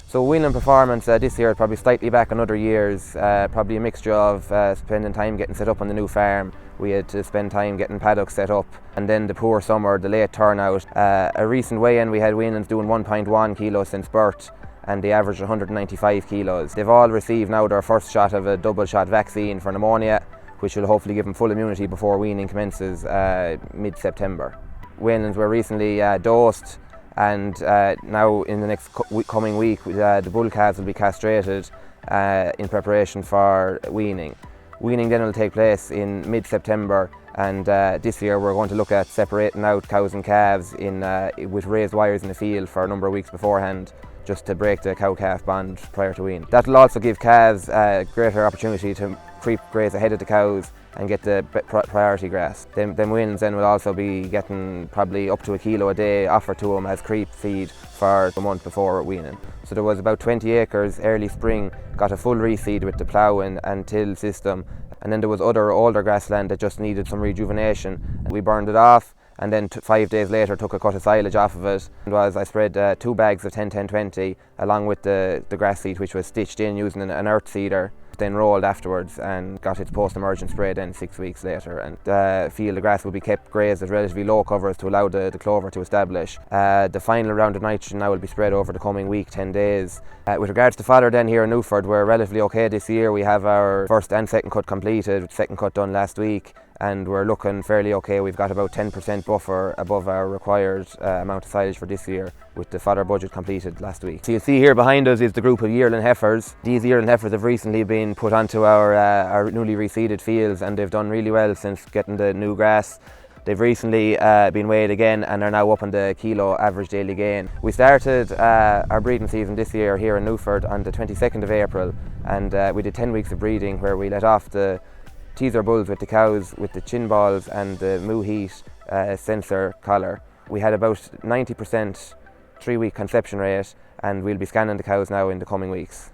So weaning performance this year is probably slightly back on other years, probably a mixture of spending time getting set up on the new farm. We had to spend time getting paddocks set up, and then the poor summer, the late turnout. A recent weigh-in we had weanings doing 1.1 kilos since birth, and they averaged 195 kilos. They've all received now their first shot of a double shot vaccine for pneumonia, which will hopefully give them full immunity before weaning commences mid-September. Weanings were recently dosed, and now in the next coming week the bull calves will be castrated in preparation for weaning. Weaning then will take place in mid-September, and this year we're going to look at separating out cows and calves with raised wires in the field for a number of weeks beforehand, just to break the cow-calf bond prior to wean. That will also give calves a greater opportunity to creep graze ahead of the cows and get the priority grass. Them weanings then will also be getting probably up to a kilo a day offered to them as creep feed for a month before weaning. So there was about 20 acres early spring, got a full reseed with the plough and till system, and then there was other older grassland that just needed some rejuvenation. We burned it off, and then 5 days later took a cut of silage off of it. I spread 2 bags of 10-10-20 along with the grass seed, which was stitched in using an earth seeder, then rolled afterwards, and got its post-emergent spray then 6 weeks later. And the grass will be kept grazed at relatively low covers to allow the clover to establish. The final round of nitrogen now will be spread over the coming week, 10 days. With regards to fodder then here in Newford, we're relatively okay this year. We have our first and second cut completed, second cut done last week, and we're looking fairly okay. We've got about 10% buffer above our required amount of silage for this year, with the fodder budget completed last week. So you'll see here behind us is the group of yearling heifers. These yearling heifers have recently been put onto our newly reseeded fields, and they've done really well since getting the new grass. They've recently been weighed again and are now up on the kilo average daily gain. We started our breeding season this year here in Newford on the 22nd of April, and we did 10 weeks of breeding where we let off the teaser bulls with the cows with the chin balls and the moo heat sensor collar. We had about 90% 3-week conception rate, and we'll be scanning the cows now in the coming weeks.